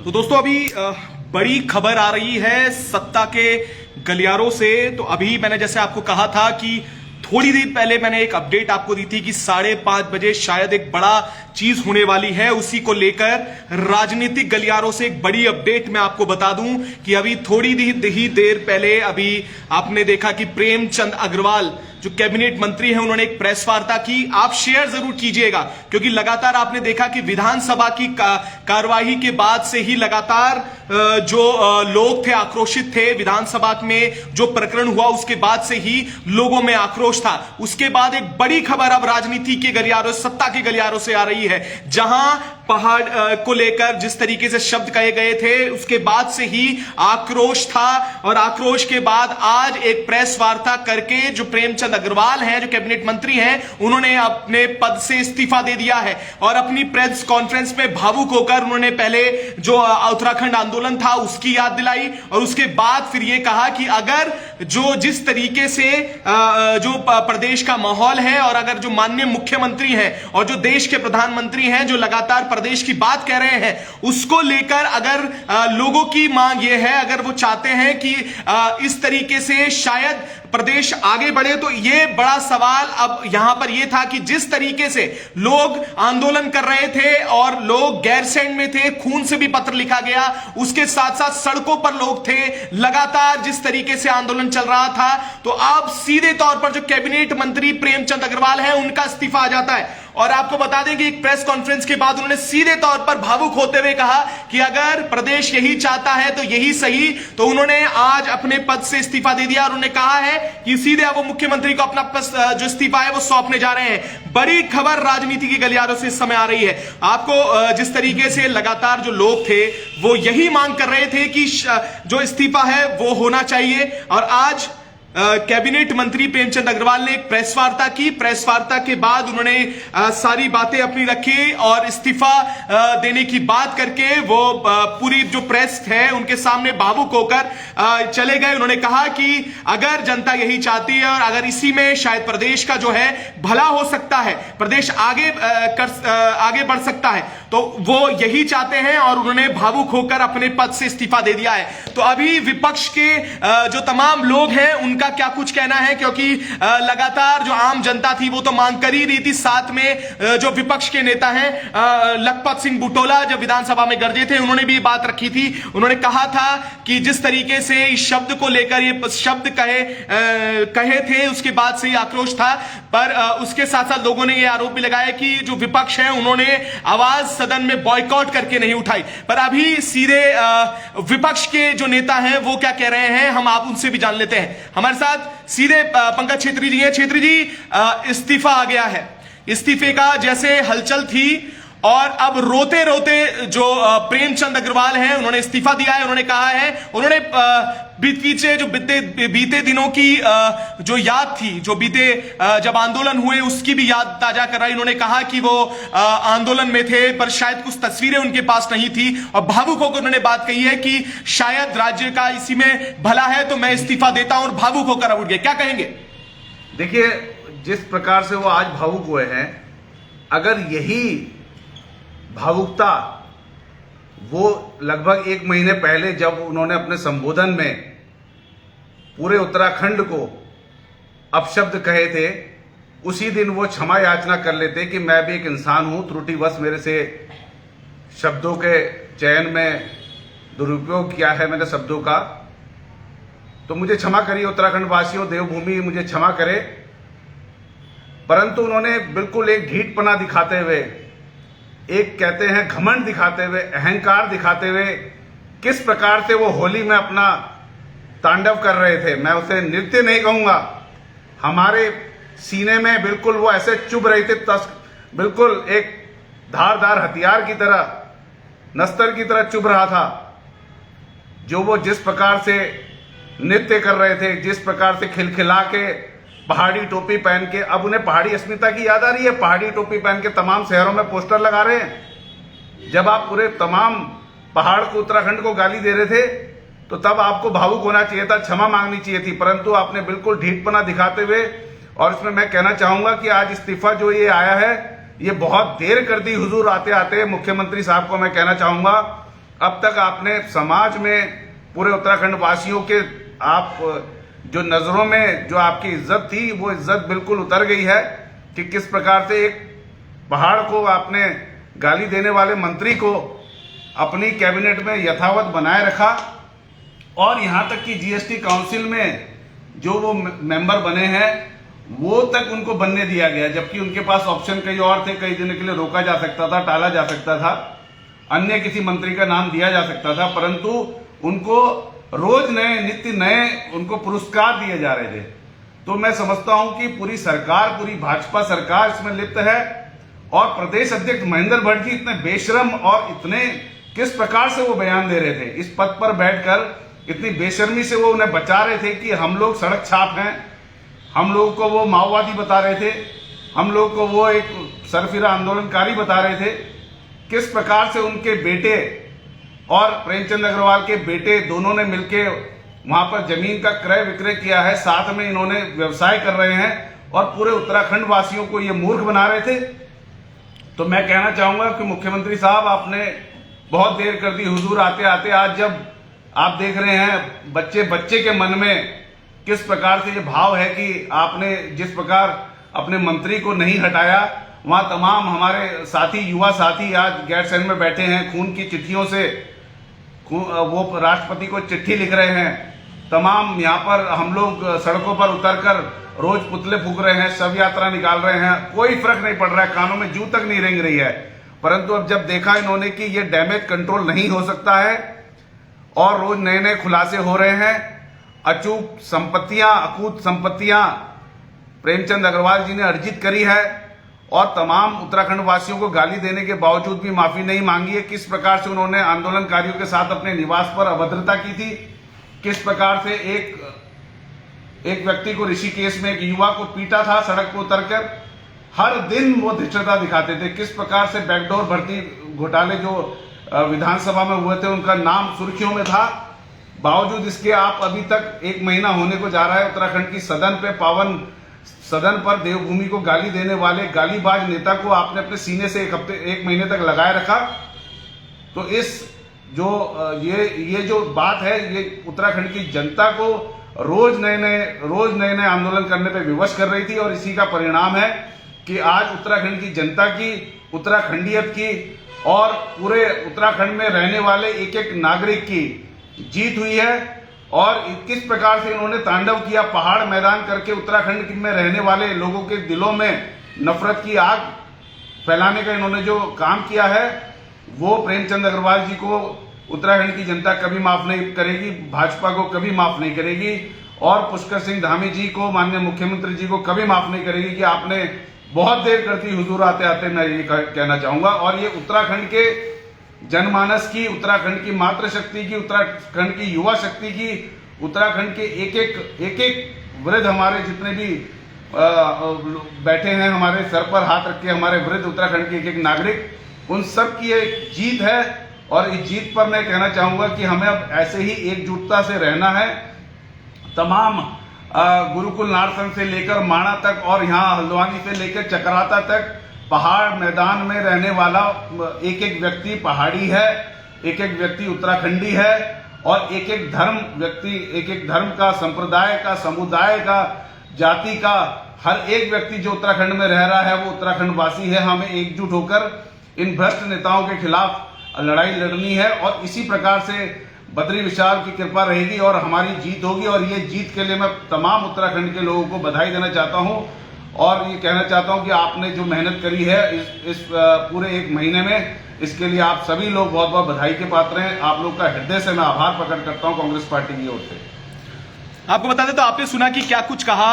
तो दोस्तों अभी बड़ी खबर आ रही है सत्ता के गलियारों से। तो अभी मैंने जैसे आपको कहा था कि थोड़ी देर पहले मैंने एक अपडेट आपको दी थी कि 5:30 बजे शायद एक बड़ा चीज होने वाली है। उसी को लेकर राजनीतिक गलियारों से एक बड़ी अपडेट मैं आपको बता दूं कि अभी थोड़ी ही देर पहले अभी आपने देखा कि प्रेमचंद अग्रवाल जो कैबिनेट मंत्री हैं उन्होंने एक प्रेस वार्ता की। आप शेयर जरूर कीजिएगा क्योंकि लगातार आपने देखा कि विधानसभा की कार्यवाही के बाद से ही लगातार जो लोग थे आक्रोशित थे। विधानसभा में जो प्रकरण हुआ उसके बाद से ही लोगों में आक्रोश था। उसके बाद एक बड़ी खबर अब राजनीति के गलियारों सत्ता के गलियारों से आ रही है, जहां पहाड़ को लेकर जिस तरीके से शब्द कहे गए थे उसके बाद से ही आक्रोश था। और आक्रोश के बाद आज एक प्रेस वार्ता करके जो प्रेमचंद अग्रवाल हैं जो कैबिनेट मंत्री हैं उन्होंने अपने पद से इस्तीफा दे दिया है। और अपनी प्रेस कॉन्फ्रेंस में भावुक होकर उन्होंने पहले जो उत्तराखंड आंदोलन था उसकी याद दिलाई और उसके बाद फिर यह कहा कि अगर जो जिस तरीके से जो प्रदेश का माहौल है और अगर जो माननीय मुख्यमंत्री हैं और जो देश के प्रधानमंत्री हैं जो लगातार प्रदेश की बात कह रहे हैं उसको लेकर अगर लोगों की मांग यह है, अगर वो चाहते हैं कि इस तरीके से शायद प्रदेश आगे बढ़े, तो यह बड़ा सवाल अब यहां पर यह था कि जिस तरीके से लोग आंदोलन कर रहे थे और लोग गैरसैंण में थे, खून से भी पत्र लिखा गया, उसके साथ साथ सड़कों पर लोग थे, लगातार जिस तरीके से आंदोलन चल रहा था, तो अब सीधे तौर पर जो कैबिनेट मंत्री प्रेमचंद अग्रवाल है उनका इस्तीफा आ जाता है। और आपको बता दें कि एक प्रेस कॉन्फ्रेंस के बाद उन्होंने सीधे तौर पर भावुक होते हुए कहा कि अगर प्रदेश यही चाहता है तो यही सही। तो उन्होंने आज अपने पद से इस्तीफा दे दिया और उन्होंने कहा है कि सीधे अब वो मुख्यमंत्री को अपना जो इस्तीफा है वो सौंपने जा रहे हैं। बड़ी खबर राजनीति के गलियारों से इस समय आ रही है। आपको जिस तरीके से लगातार जो लोग थे वो यही मांग कर रहे थे कि जो इस्तीफा है वो होना चाहिए। और आज कैबिनेट मंत्री प्रेमचंद अग्रवाल ने एक प्रेस वार्ता की। प्रेस वार्ता के बाद उन्होंने सारी बातें अपनी रखी और इस्तीफा देने की बात करके वो पूरी जो प्रेस है उनके सामने भावुक होकर चले गए। उन्होंने कहा कि अगर जनता यही चाहती है और अगर इसी में शायद प्रदेश का जो है भला हो सकता है, प्रदेश आगे बढ़ सकता है, तो वो यही चाहते हैं और उन्होंने भावुक होकर अपने पद से इस्तीफा दे दिया है। तो अभी विपक्ष के जो तमाम लोग हैं उनका क्या कुछ कहना है, क्योंकि लगातार जो आम जनता थी वो तो मांग कर ही रही थी। साथ में जो विपक्ष के नेता हैं लखपत सिंह बुटोला जब विधानसभा में गरजे थे उन्होंने भी ये बात रखी थी। उन्होंने कहा था कि जिस तरीके से इस शब्द को लेकर ये शब्द कहे थे उसके बाद से ही आक्रोश था। पर उसके साथ साथ लोगों ने ये आरोप भी लगाया कि जो विपक्ष है उन्होंने आवाज सदन में बॉयकॉट करके नहीं उठाई। पर अभी सीधे विपक्ष के जो नेता हैं वो क्या कह रहे हैं हम आप उनसे भी जान लेते हैं। हमारे साथ सीधे पंकज छेत्री जी हैं। छेत्री जी, इस्तीफा आ गया है, इस्तीफे का जैसे हलचल थी और अब रोते रोते जो प्रेमचंद अग्रवाल हैं उन्होंने इस्तीफा दिया है। उन्होंने कहा है, उन्होंने पीछे जो बीते दिनों की जो याद थी, जो बीते जब आंदोलन हुए उसकी भी याद ताजा कराई। उन्होंने कहा कि वो आंदोलन में थे पर शायद कुछ तस्वीरें उनके पास नहीं थी और भावुक होकर उन्होंने बात कही है कि शायद राज्य का इसी में भला है तो मैं इस्तीफा देता हूं और भावुक होकर उठ गए। क्या कहेंगे? देखिए, जिस प्रकार से वो आज भावुक हुए हैं, अगर यही भावुकता वो लगभग 1 महीने पहले जब उन्होंने अपने संबोधन में पूरे उत्तराखंड को अपशब्द कहे थे, उसी दिन वो क्षमा याचना कर लेते कि मैं भी एक इंसान हूं, त्रुटिवश मेरे से शब्दों के चयन में दुरुपयोग किया है मैंने शब्दों का, तो मुझे क्षमा करिए उत्तराखंड वासियों, देवभूमि मुझे क्षमा करे। परंतु उन्होंने बिल्कुल एक ढीठपना दिखाते हुए, एक कहते हैं घमंड दिखाते हुए, अहंकार दिखाते हुए किस प्रकार से वो होली में अपना तांडव कर रहे थे, मैं उसे नृत्य नहीं कहूंगा, हमारे सीने में बिल्कुल वो ऐसे चुभ रहे थे, बिल्कुल एक धारदार हथियार की तरह, नस्तर की तरह चुभ रहा था। जो वो जिस प्रकार से नृत्य कर रहे थे, जिस प्रकार से खिलखिला के पहाड़ी टोपी पहन के, अब उन्हें पहाड़ी अस्मिता की याद आ रही है, पहाड़ी टोपी पहन के तमाम शहरों में पोस्टर लगा रहे हैं। जब आप पूरे तमाम पहाड़ को, उत्तराखंड को गाली दे रहे थे तो तब आपको भावुक होना चाहिए था, क्षमा मांगनी चाहिए थी, परंतु आपने बिल्कुल ढीठपना दिखाते हुए, और इसमें मैं कहना चाहूंगा कि आज इस्तीफा जो ये आया है ये बहुत देर कर दी हुजूर। आते आते मुख्यमंत्री साहब को मैं कहना चाहूंगा अब तक आपने समाज में पूरे उत्तराखंड वासियों के आप जो नजरों में जो आपकी इज्जत थी वो इज्जत बिल्कुल उतर गई है कि किस प्रकार से एक पहाड़ को आपने गाली देने वाले मंत्री को अपनी कैबिनेट में यथावत बनाए रखा और यहां तक कि जीएसटी काउंसिल में जो वो मेंबर बने हैं वो तक उनको बनने दिया गया, जबकि उनके पास ऑप्शन कई और थे। कई दिनों के लिए रोका जा सकता था, टाला जा सकता था, अन्य किसी मंत्री का नाम दिया जा सकता था, परंतु उनको रोज नए नित्य नए उनको पुरस्कार दिए जा रहे थे। तो मैं समझता हूं कि पूरी सरकार, पूरी भाजपा सरकार इसमें लिप्त है और प्रदेश अध्यक्ष महेंद्र भट्ट जी इतने बेशरम और इतने किस प्रकार से वो बयान दे रहे थे इस पद पर बैठकर, इतनी बेशर्मी से वो उन्हें बचा रहे थे कि हम लोग सड़क छाप हैं, हम लोगों को वो माओवादी बता रहे थे, हम लोग को वो एक सरफिरा आंदोलनकारी बता रहे थे। किस प्रकार से उनके बेटे और प्रेमचंद अग्रवाल के बेटे दोनों ने मिलकर वहां पर जमीन का क्रय विक्रय किया है, साथ में इन्होंने व्यवसाय कर रहे हैं और पूरे उत्तराखंड वासियों को ये मूर्ख बना रहे थे। तो मैं कहना चाहूंगा कि मुख्यमंत्री साहब आपने बहुत देर कर दी हुजूर आते आते। आज जब आप देख रहे हैं बच्चे के मन में किस प्रकार से ये भाव है कि आपने जिस प्रकार अपने मंत्री को नहीं हटाया, वहां तमाम हमारे साथी, युवा साथी आज गैरसैंण में बैठे हैं, खून की चिट्ठियों से वो राष्ट्रपति को चिट्ठी लिख रहे हैं। तमाम यहाँ पर हम लोग सड़कों पर उतरकर रोज पुतले फूक रहे हैं, शव यात्रा निकाल रहे हैं, कोई फर्क नहीं पड़ रहा है, कानों में जू तक नहीं रेंग रही है। परंतु अब जब देखा इन्होंने कि ये डैमेज कंट्रोल नहीं हो सकता है और रोज नए नए खुलासे हो रहे हैं, अचूक संपत्तियां, अकूत संपत्तियां प्रेमचंद अग्रवाल जी ने अर्जित करी है और तमाम उत्तराखंड वासियों को गाली देने के बावजूद भी माफी नहीं मांगी है। किस प्रकार से उन्होंने आंदोलनकारियों के साथ अपने निवास पर अभद्रता की थी, किस प्रकार से एक व्यक्ति को ऋषिकेश में एक युवा को पीटा था सड़क पर उतरकर, हर दिन वो धृष्टता दिखाते थे। किस प्रकार से बैकडोर भर्ती घोटाले जो विधानसभा में हुए थे उनका नाम सुर्खियों में था, बावजूद इसके आप अभी तक 1 महीना होने को जा रहा है उत्तराखंड की सदन पे, पावन सदन पर देवभूमि को गाली देने वाले गालीबाज नेता को आपने अपने सीने से 1 महीने तक लगाए रखा। तो इस जो ये जो बात है, ये उत्तराखंड की जनता को रोज नए नए आंदोलन करने पे विवश कर रही थी और इसी का परिणाम है कि आज उत्तराखंड की जनता की, उत्तराखंडियत की और पूरे उत्तराखंड में रहने वाले एक एक नागरिक की जीत हुई है। और किस प्रकार से इन्होंने तांडव किया, पहाड़ मैदान करके उत्तराखंड में रहने वाले लोगों के दिलों में नफरत की आग फैलाने का इन्होंने जो काम किया है, वो प्रेमचंद अग्रवाल जी को उत्तराखंड की जनता कभी माफ नहीं करेगी, भाजपा को कभी माफ नहीं करेगी और पुष्कर सिंह धामी जी को, माननीय मुख्यमंत्री जी को कभी माफ नहीं करेगी कि आपने बहुत देर कर दी हुजूर आते आते, मैं ये कहना चाहूंगा। और ये उत्तराखंड के जनमानस की, उत्तराखंड की मातृशक्ति की, उत्तराखंड की युवा शक्ति की, उत्तराखंड के एक एक वृद्ध, हमारे जितने भी बैठे हैं हमारे सर पर हाथ रख के, हमारे वृद्ध उत्तराखंड के एक एक नागरिक, उन सब की एक जीत है। और इस जीत पर मैं कहना चाहूंगा कि हमें अब ऐसे ही एकजुटता से रहना है। तमाम गुरुकुल नारसन से लेकर माणा तक और यहाँ हल्द्वानी से लेकर चकराता तक पहाड़ मैदान में रहने वाला एक एक व्यक्ति पहाड़ी है, एक एक व्यक्ति उत्तराखंडी है और एक एक धर्म व्यक्ति, एक एक धर्म का, संप्रदाय का, समुदाय का, जाति का हर एक व्यक्ति जो उत्तराखंड में रह रहा है वो उत्तराखंड वासी है। हमें एकजुट होकर इन भ्रष्ट नेताओं के खिलाफ लड़ाई लड़नी है और इसी प्रकार से बद्री विशाल की कृपा रहेगी और हमारी जीत होगी। और ये जीत के लिए मैं तमाम उत्तराखंड के लोगों को बधाई देना चाहता हूं और ये कहना चाहता हूं कि आपने जो मेहनत करी है इस पूरे 1 महीने में, इसके लिए आप सभी लोग बहुत बहुत बधाई के पात्र हैं। आप लोग का हृदय से मैं आभार प्रकट करता हूं कांग्रेस पार्टी की ओर से। आपको बता दें तो आपने सुना कि क्या कुछ कहा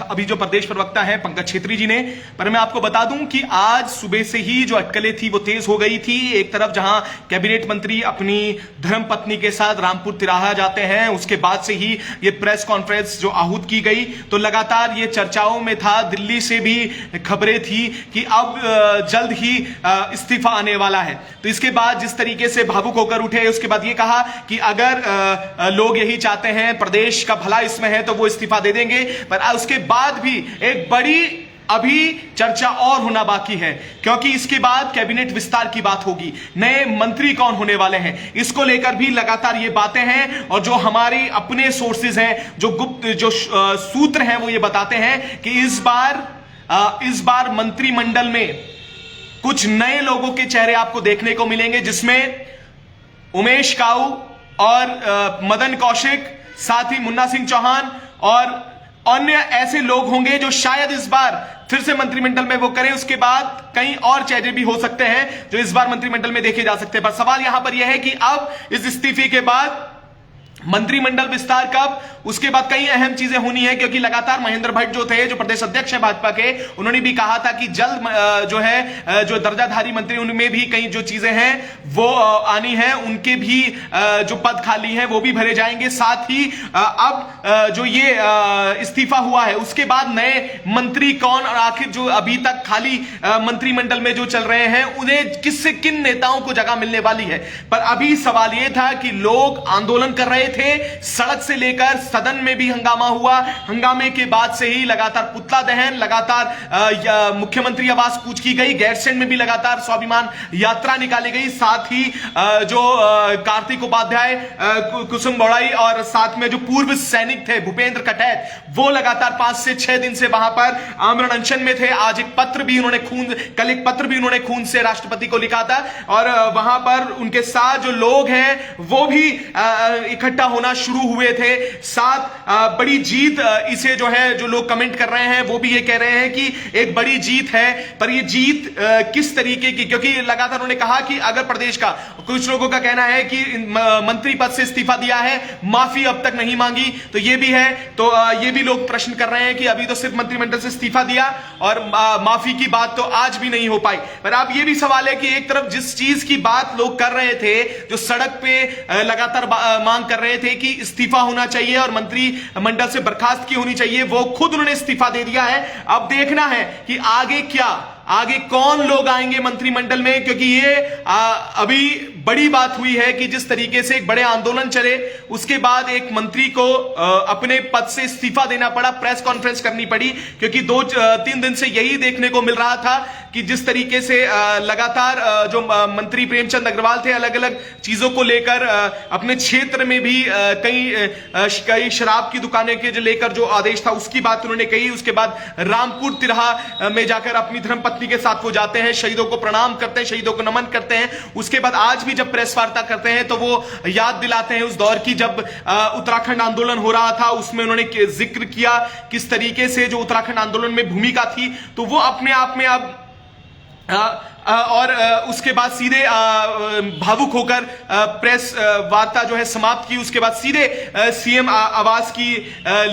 अभी जो प्रदेश प्रवक्ता है पंकज छेत्री जी ने, पर मैं आपको बता दूं कि आज सुबह से ही जो अटकलें थी वो तेज हो गई थी। एक तरफ जहां कैबिनेट मंत्री अपनी धर्मपत्नी के साथ रामपुर तिराहा जाते हैं, उसके बाद से ही ये प्रेस कॉन्फ्रेंस जो आहूत की गई, तो लगातार ये चर्चाओं में था। दिल्ली से भी खबरें थी कि अब जल्द ही इस्तीफा आने वाला है। तो इसके बाद जिस तरीके से भावुक होकर उठे, उसके बाद ये कहा कि अगर लोग यही चाहते हैं, प्रदेश का भला इसमें है, तो वो इस्तीफा दे देंगे। पर उसके बाद भी एक बड़ी अभी चर्चा और होना बाकी है, क्योंकि इसके बाद कैबिनेट विस्तार की बात होगी, नए मंत्री कौन होने वाले हैं, इसको लेकर भी लगातार ये बातें हैं। और जो हमारे अपने सोर्सेज हैं, जो गुप्त जो सूत्र हैं, वो ये बताते हैं कि इस बार मंत्रिमंडल में कुछ नए लोगों के चेहरे आपको देखने को मिलेंगे, जिसमें उमेश काऊ और मदन कौशिक, साथ ही मुन्ना सिंह चौहान और अन्य ऐसे लोग होंगे जो शायद इस बार फिर से मंत्रिमंडल में वो करें। उसके बाद कई और चेहरे भी हो सकते हैं जो इस बार मंत्रिमंडल में देखे जा सकते हैं। पर सवाल यहां पर यह है कि अब इस इस्तीफे के बाद मंत्रिमंडल विस्तार कब, उसके बाद कई अहम चीजें होनी है, क्योंकि लगातार महेंद्र भट्ट जो थे, जो प्रदेश अध्यक्ष है भाजपा के, उन्होंने भी कहा था कि जल्द जो दर्जाधारी मंत्री, उनमें भी कई जो चीजें हैं वो आनी है, उनके भी जो पद खाली हैं वो भी भरे जाएंगे। साथ ही अब जो ये इस्तीफा हुआ है उसके बाद नए मंत्री कौन, और आखिर जो अभी तक खाली मंत्रिमंडल में जो चल रहे हैं उन्हें किन नेताओं को जगह मिलने वाली है। पर अभी सवाल यह था कि लोग आंदोलन कर रहे थे, सड़क से लेकर सदन में भी हंगामा हुआ, हंगामे के बाद से ही लगातार पुतला दहन, लगातार मुख्यमंत्री आवास कूच की गई, गैरसैंण में भी लगातार स्वाभिमान यात्रा निकाली गई, साथ ही जो कार्तिक उपाध्याय, कुसुम बोड़ाई और साथ में जो पूर्व सैनिक थे भूपेंद्र कटैत, वो लगातार 5 से 6 दिन से वहां पर आमरण अनशन में थे। आज एक पत्र भी उन्होंने कल एक पत्र भी उन्होंने खून से राष्ट्रपति को लिखा था, और वहां पर उनके साथ जो लोग हैं वो भी इकट्ठा होना शुरू हुए थे। साथ बड़ी जीत, इसे जो लोग कमेंट कर रहे हैं वो भी ये कह रहे हैं कि एक बड़ी जीत है, पर ये जीत किस तरीके की, क्योंकि लगातार उन्होंने कहा कि अगर प्रदेश का, कुछ लोगों का कहना है कि मंत्री पद से इस्तीफा दिया है, माफी अब तक नहीं मांगी, तो ये भी है। तो ये भी लोग प्रश्न कर रहे हैं कि अभी तो सिर्फ मंत्रिमंडल से इस्तीफा दिया और माफी की बात तो आज भी नहीं हो पाई। पर अब ये भी सवाल है कि एक तरफ जिस चीज की बात लोग कर रहे थे, जो सड़क पे लगातार मांग कर रहे थे कि इस्तीफा होना चाहिए और मंत्रिमंडल से बर्खास्त की होनी चाहिए, वो खुद उन्होंने इस्तीफा दे दिया है। अब देखना है कि आगे कौन लोग आएंगे मंत्रिमंडल में, क्योंकि ये अभी बड़ी बात हुई है कि जिस तरीके से एक बड़े आंदोलन चले, उसके बाद एक मंत्री को अपने पद से इस्तीफा देना पड़ा, प्रेस कॉन्फ्रेंस करनी पड़ी, क्योंकि 2-3 दिन से यही देखने को मिल रहा था कि जिस तरीके से लगातार जो मंत्री प्रेमचंद अग्रवाल थे, अलग अलग चीजों को लेकर अपने क्षेत्र में भी कई शराब की दुकानें के लेकर जो आदेश था उसकी बात उन्होंने कही। उसके बाद रामपुर तिरहा में जाकर अपनी धर्मपत्नी के साथ वो जाते हैं, शहीदों को प्रणाम करते हैं, शहीदों को नमन करते हैं। उसके बाद आज भी जब प्रेस वार्ता करते हैं तो वो याद दिलाते हैं उस दौर की जब उत्तराखंड आंदोलन हो रहा था, उसमें उन्होंने जिक्र किया किस तरीके से जो उत्तराखंड आंदोलन में भूमिका थी। तो वो अपने आप में अब और उसके बाद सीधे भावुक होकर प्रेस वार्ता जो है समाप्त की। उसके बाद सीधे सीएम आवास की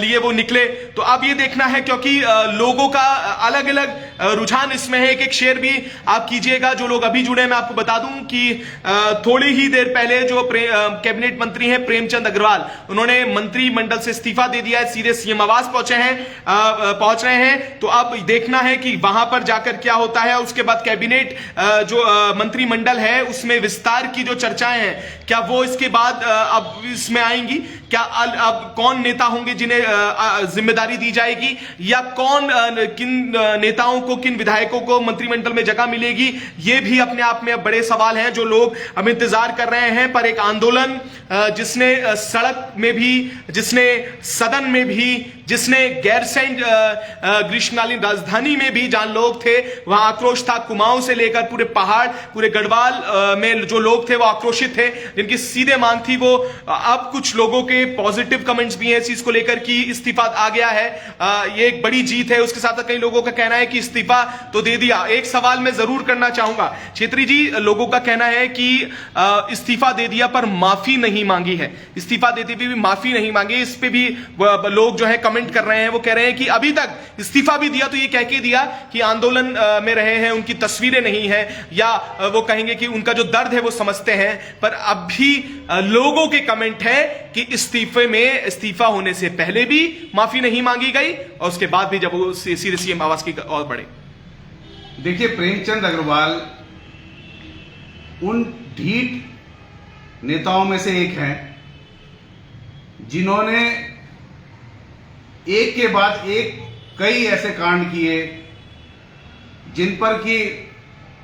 लिए वो निकले। तो अब ये देखना है, क्योंकि लोगों का अलग अलग रुझान इसमें है। एक शेयर भी आप कीजिएगा जो लोग अभी जुड़े हैं। मैं आपको बता दूं कि थोड़ी ही देर पहले जो कैबिनेट मंत्री हैं प्रेमचंद अग्रवाल, उन्होंने मंत्रिमंडल से इस्तीफा दे दिया है, सीधे सीएम आवास पहुंच रहे हैं। तो अब देखना है कि वहां पर जाकर क्या होता है। उसके बाद कैबिनेट जो मंत्रिमंडल है उसमें विस्तार की जो चर्चाएं हैं, क्या वो इसके बाद अब इसमें आएंगी? क्या अब कौन नेता होंगे जिन्हें जिम्मेदारी दी जाएगी, या किन नेताओं को, किन विधायकों को मंत्रिमंडल में जगह मिलेगी? ये भी अपने आप में अब बड़े सवाल हैं जो लोग अब इंतजार कर रहे हैं। पर एक आंदोलन जिसने सड़क में भी, जिसने सदन में भी, जिसने गैरसैंण ग्रीष्मकालीन राजधानी में भी जहां लोग थे वहां आक्रोश था। कुमाऊं से लेकर पूरे पहाड़, पूरे गढ़वाल में जो लोग थे वो आक्रोशित थे, जिनकी सीधे मांग थी वो। अब कुछ लोगों के पॉजिटिव कमेंट्स भी हैं इस चीज को लेकर कि इस्तीफा आ गया है, ये एक बड़ी जीत है। उसके साथ कई लोगों का कहना है कि इस्तीफा तो दे दिया। एक सवाल मैं जरूर करना चाहूंगा छेत्री जी, लोगों का कहना है कि इस्तीफा दे दिया पर माफी नहीं मांगी है, इस्तीफा देते हुए भी माफी नहीं मांगी। इस पे भी लोग जो है कमेंट कर रहे हैं। वो कह रहे हैं कि अभी तक इस्तीफा भी दिया तो ये कह के दिया कि आंदोलन में रहे हैं, उनकी तस्वीरें नहीं है, या वो कहेंगे कि उनका जो दर्द है वो समझते हैं। पर अब भी लोगों के कमेंट है कि इस्तीफा होने से पहले भी माफी नहीं मांगी गई और उसके बाद भी जब वो सीधे सीएम आवास की और बढ़े। देखिए, प्रेमचंद अग्रवाल उन ढीठ नेताओं में से एक हैं जिन्होंने एक के बाद एक कई ऐसे कांड किए जिन पर कि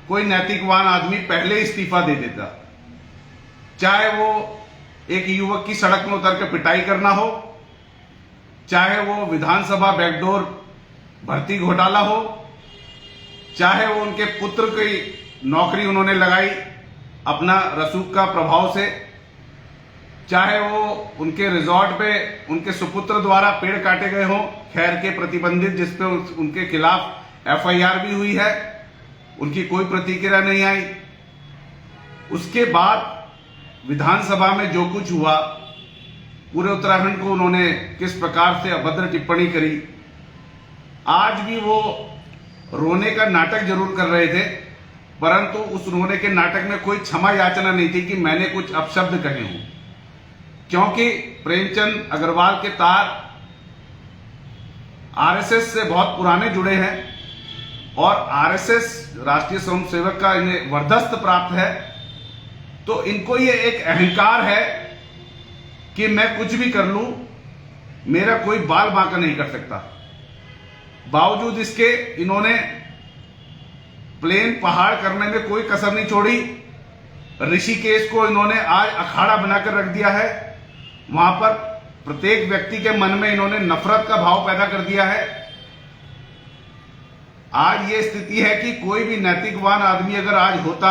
कोई नैतिकवान आदमी पहले इस्तीफा दे देता, चाहे वो एक युवक की सड़क में उतर के पिटाई करना हो, चाहे वो विधानसभा बैकडोर भर्ती घोटाला हो, चाहे वो उनके पुत्र की नौकरी उन्होंने लगाई अपना रसूख का प्रभाव से, चाहे वो उनके रिजॉर्ट पे उनके सुपुत्र द्वारा पेड़ काटे गए हों खैर के प्रतिबंधित, जिसपे उनके खिलाफ एफआईआर भी हुई है, उनकी कोई प्रतिक्रिया नहीं आई। उसके बाद विधानसभा में जो कुछ हुआ, पूरे उत्तराखंड को उन्होंने किस प्रकार से अभद्र टिप्पणी करी, आज भी वो रोने का नाटक जरूर कर रहे थे, परंतु उस रोने के नाटक में कोई क्षमा याचना नहीं थी कि मैंने कुछ अपशब्द कहे हों, क्योंकि प्रेमचंद अग्रवाल के तार आरएसएस से बहुत पुराने जुड़े हैं और आरएसएस राष्ट्रीय स्वयंसेवक का इन्हें वर्दस्त प्राप्त है। तो इनको ये एक अहंकार है कि मैं कुछ भी कर लूं, मेरा कोई बाल बांका नहीं कर सकता। बावजूद इसके इन्होंने प्लेन पहाड़ करने में कोई कसर नहीं छोड़ी। ऋषिकेश को इन्होंने आज अखाड़ा बनाकर रख दिया है, वहां पर प्रत्येक व्यक्ति के मन में इन्होंने नफरत का भाव पैदा कर दिया है। आज ये स्थिति है कि कोई भी नैतिकवान आदमी अगर आज होता,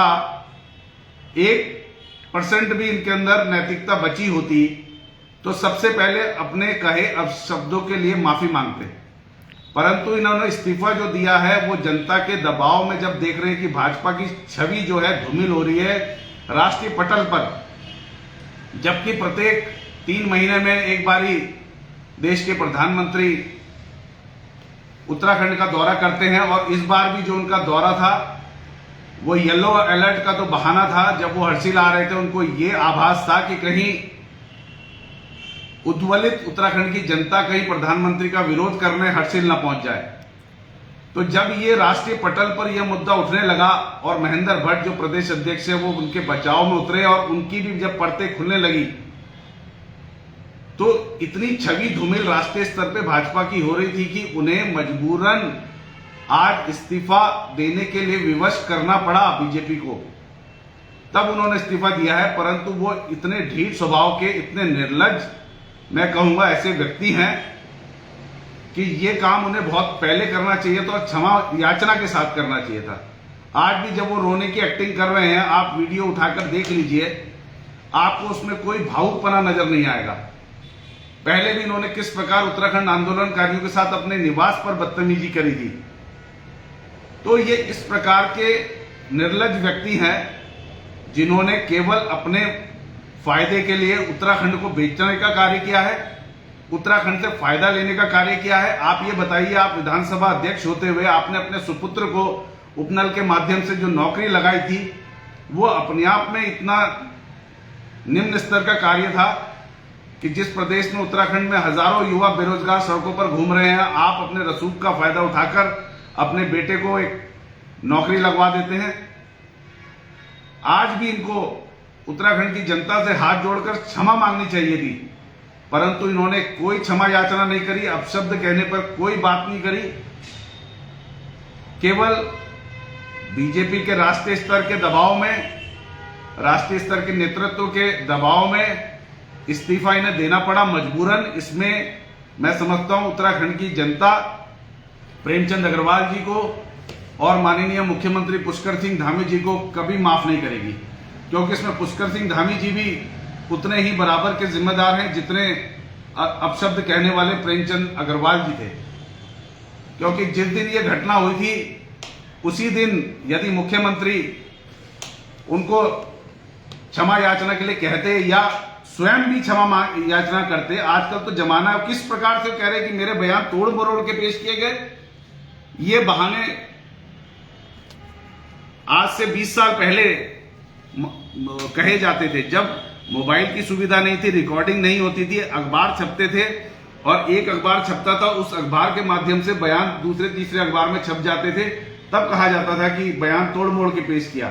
1% भी इनके अंदर नैतिकता बची होती, तो सबसे पहले अपने कहे अपशब्दों के लिए माफी मांगते। परंतु इन्होंने इस्तीफा जो दिया है वो जनता के दबाव में, जब देख रहे हैं कि भाजपा की छवि जो है धूमिल हो रही है राष्ट्रीय पटल पर, जबकि प्रत्येक 3 महीने में एक बारी देश के प्रधानमंत्री उत्तराखंड का दौरा करते हैं, और इस बार भी जो उनका दौरा था वो येलो अलर्ट का तो बहाना था। जब वो हर्षिल आ रहे थे, उनको ये आभास था कि कहीं उद्वलित उत्तराखंड की जनता कहीं प्रधानमंत्री का विरोध करने हर्षिल न पहुंच जाए। तो जब ये राष्ट्रीय पटल पर यह मुद्दा उठने लगा और महेंद्र भट्ट जो प्रदेश अध्यक्ष है वो उनके बचाव में उतरे और उनकी भी जब परतें खुलने लगी, तो इतनी छवि धूमिल राष्ट्रीय स्तर पे भाजपा की हो रही थी कि उन्हें मजबूरन आज इस्तीफा देने के लिए विवश करना पड़ा बीजेपी को। तब उन्होंने इस्तीफा दिया है, परंतु वो इतने ढीठ स्वभाव के, इतने निर्लज्ज, मैं कहूंगा ऐसे व्यक्ति हैं कि ये काम उन्हें बहुत पहले करना चाहिए था और क्षमा याचना के साथ करना चाहिए था। आज भी जब वो रोने की एक्टिंग कर रहे हैं, आप वीडियो उठाकर देख लीजिए, आपको उसमें कोई भावुकपना नजर नहीं आएगा। पहले भी इन्होंने किस प्रकार उत्तराखंड आंदोलनकारियों के साथ अपने निवास पर बदतमीजी करी थी। तो ये इस प्रकार के निर्लज्ज व्यक्ति हैं जिन्होंने केवल अपने फायदे के लिए उत्तराखंड को बेचने का कार्य किया है, उत्तराखंड से फायदा लेने का कार्य किया है। आप ये बताइए, आप विधानसभा अध्यक्ष होते हुए आपने अपने सुपुत्र को उपनल के माध्यम से जो नौकरी लगाई थी, वो अपने आप में इतना निम्न स्तर का कार्य था कि जिस प्रदेश में, उत्तराखंड में हजारों युवा बेरोजगार सड़कों पर घूम रहे हैं, आप अपने रसूख का फायदा उठाकर अपने बेटे को एक नौकरी लगवा देते हैं। आज भी इनको उत्तराखंड की जनता से हाथ जोड़कर क्षमा मांगनी चाहिए थी, परंतु इन्होंने कोई क्षमा याचना नहीं करी, अपशब्द कहने पर कोई बात नहीं करी। केवल बीजेपी के राष्ट्रीय स्तर के दबाव में, राष्ट्रीय स्तर के नेतृत्व के दबाव में इस्तीफा इन्हें देना पड़ा मजबूरन। इसमें मैं समझता हूं उत्तराखंड की जनता प्रेमचंद अग्रवाल जी को और माननीय मुख्यमंत्री पुष्कर सिंह धामी जी को कभी माफ नहीं करेगी, क्योंकि इसमें पुष्कर सिंह धामी जी भी उतने ही बराबर के जिम्मेदार हैं जितने अपशब्द कहने वाले प्रेमचंद अग्रवाल जी थे। क्योंकि जिस दिन ये घटना हुई थी, उसी दिन यदि मुख्यमंत्री उनको क्षमा याचना के लिए कहते या स्वयं भी क्षमा याचना करते, आजकल तो जमाना किस प्रकार से कह रहे कि मेरे बयान तोड़ मरोड़ के पेश किए गए। ये बहाने आज से 20 साल पहले कहे जाते थे, जब मोबाइल की सुविधा नहीं थी, रिकॉर्डिंग नहीं होती थी, अखबार छपते थे और एक अखबार छपता था, उस अखबार के माध्यम से बयान दूसरे तीसरे अखबार में छप जाते थे। तब कहा जाता था कि बयान तोड़ मोड़ के पेश किया।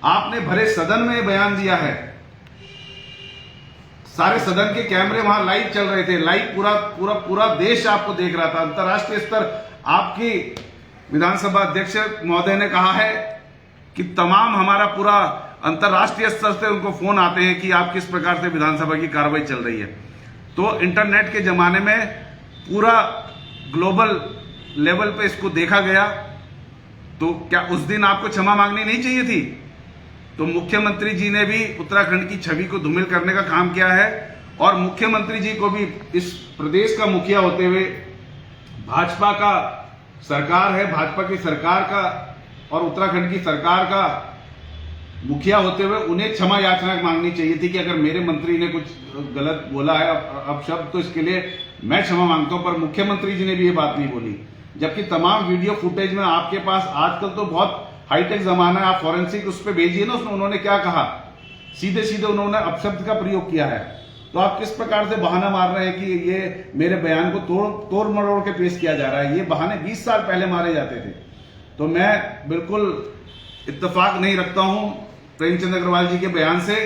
आपने भरे सदन में बयान दिया है, सारे सदन के कैमरे वहां लाइव चल रहे थे, लाइव पूरा पूरा पूरा देश आपको देख रहा था। अंतर्राष्ट्रीय स्तर आपकी विधानसभा अध्यक्ष महोदय ने कहा है कि तमाम हमारा पूरा अंतर्राष्ट्रीय स्तर से उनको फोन आते हैं कि आप किस प्रकार से विधानसभा की कार्रवाई चल रही है। तो इंटरनेट के जमाने में पूरा ग्लोबल लेवल पे इसको देखा गया, तो क्या उस दिन आपको क्षमा मांगनी नहीं चाहिए थी? तो मुख्यमंत्री जी ने भी उत्तराखंड की छवि को धूमिल करने का काम किया है और मुख्यमंत्री जी को भी इस प्रदेश का मुखिया होते हुए भाजपा का सरकार है, भाजपा की सरकार का और उत्तराखंड की सरकार का मुखिया होते हुए उन्हें क्षमा याचना मांगनी चाहिए थी कि अगर मेरे मंत्री ने कुछ गलत बोला है अब शब्द, तो इसके लिए मैं क्षमा मांगता हूं। पर मुख्यमंत्री जी ने भी ये बात नहीं बोली, जबकि तमाम वीडियो फुटेज में आपके पास आजकल तो बहुत हाईटेक जमाना है, आप फॉरेंसिक उस पर भेजिए ना। उसमें उन्होंने क्या कहा, सीधे सीधे उन्होंने अपशब्द का प्रयोग किया है। तो आप किस प्रकार से बहाना मार रहे हैं कि ये मेरे बयान को तोड़ मरोड़ के पेश किया जा रहा है? ये बहाने 20 साल पहले मारे जाते थे। तो मैं बिल्कुल इत्तेफाक नहीं रखता हूं प्रेमचंद अग्रवाल जी के बयान से,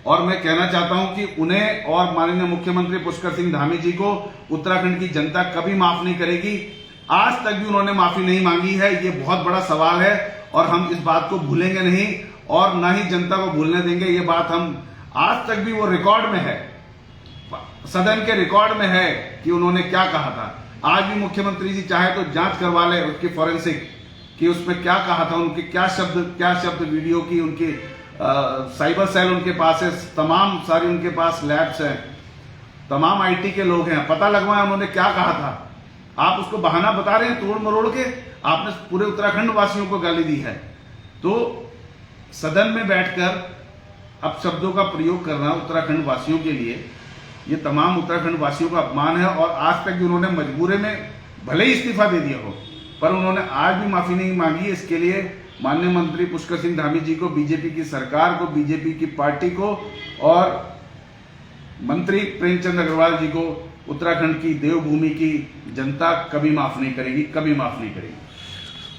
और मैं कहना चाहता हूं कि उन्हें और माननीय मुख्यमंत्री पुष्कर सिंह धामी जी को उत्तराखंड की जनता कभी माफ नहीं करेगी। आज तक भी उन्होंने माफी नहीं मांगी है। ये बहुत बड़ा सवाल है और हम इस बात को भूलेंगे नहीं और ना ही जनता को भूलने देंगे। ये बात हम आज तक भी वो रिकॉर्ड में है, सदन के रिकॉर्ड में है कि उन्होंने क्या कहा था। आज भी मुख्यमंत्री जी चाहे तो जांच करवा ले उसकी फॉरेंसिक कि उसमें क्या कहा था, उनके क्या शब्द वीडियो की, उनकी साइबर सेल उनके पास है, तमाम सारी उनके पास लैब्स हैं, तमाम आईटी के लोग हैं, पता लगवाया उन्होंने क्या कहा था। आप उसको बहाना बता रहे हैं तोड़ मरोड़ के। आपने पूरे उत्तराखंड वासियों को गाली दी है। तो सदन में बैठकर अब शब्दों का प्रयोग करना उत्तराखंड वासियों के लिए ये तमाम उत्तराखंड वासियों का अपमान है। और आज तक भी उन्होंने मजबूरी में भले ही इस्तीफा दे दिया हो, पर उन्होंने आज भी माफी नहीं मांगी। इसके लिए माननीय मंत्री पुष्कर सिंह धामी जी को, बीजेपी की सरकार को, बीजेपी की पार्टी को और मंत्री प्रेमचंद अग्रवाल जी को उत्तराखंड की देवभूमि की जनता कभी माफ नहीं करेगी, कभी माफ नहीं करेगी।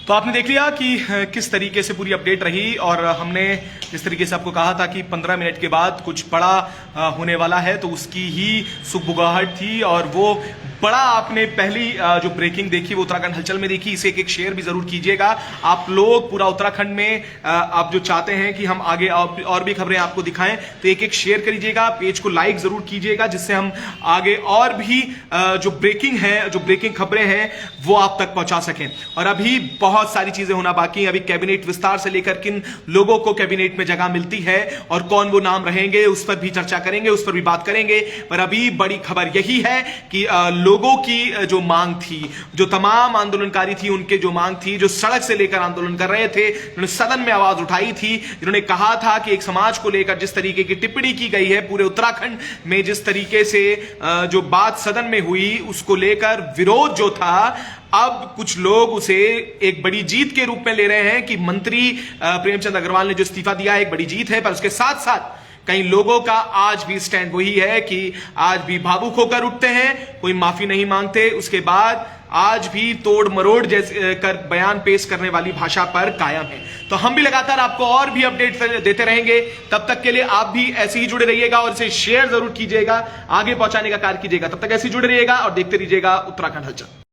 तो आपने देख लिया कि किस तरीके से पूरी अपडेट रही और हमने जिस तरीके से आपको कहा था कि 15 मिनट के बाद कुछ बड़ा होने वाला है, तो उसकी ही सुगबुगाहट थी। और वो बड़ा आपने पहली जो ब्रेकिंग देखी वो उत्तराखंड हलचल में देखी। इसे एक शेयर भी जरूर कीजिएगा आप लोग पूरा उत्तराखंड में। आप जो चाहते हैं कि हम आगे और भी खबरें आपको दिखाएं तो एक शेयर करिएगा, पेज को लाइक जरूर कीजिएगा, जिससे हम आगे और भी जो ब्रेकिंग है, जो ब्रेकिंग खबरें हैं वो आप तक पहुंचा सकें। और अभी बहुत सारी चीजें होना बाकी है। अभी कैबिनेट विस्तार से लेकर किन लोगों को कैबिनेट में जगह मिलती है और कौन वो नाम रहेंगे, उस पर भी चर्चा करेंगे, उस पर भी बात करेंगे। पर अभी बड़ी खबर यही है कि लोगों की जो मांग थी, जो तमाम आंदोलनकारी थी, उनके जो मांग थी, जो सड़क से लेकर आंदोलन कर रहे थे, जिन्होंने सदन में आवाज उठाई थी, जिन्होंने कहा था कि एक समाज को लेकर जिस तरीके की टिप्पणी की गई है, पूरे उत्तराखंड में जिस तरीके से जो बात सदन में हुई उसको लेकर विरोध जो था, अब कुछ लोग उसे एक बड़ी जीत के रूप में ले रहे हैं कि मंत्री प्रेमचंद अग्रवाल ने जो इस्तीफा दिया है एक बड़ी जीत है। पर उसके साथ साथ कई लोगों का आज भी स्टैंड वही है कि आज भी भावुक होकर उठते हैं, कोई माफी नहीं मांगते। उसके बाद आज भी तोड़ मरोड़ जैसे कर बयान पेश करने वाली भाषा पर कायम है। तो हम भी लगातार आपको और भी अपडेट देते रहेंगे। तब तक के लिए आप भी ऐसे ही जुड़े रहिएगा और इसे शेयर जरूर कीजिएगा, आगे पहुंचाने का कार्य कीजिएगा। तब तक ऐसे ही जुड़े रहिएगा और देखते रहिएगा उत्तराखंड हलचल।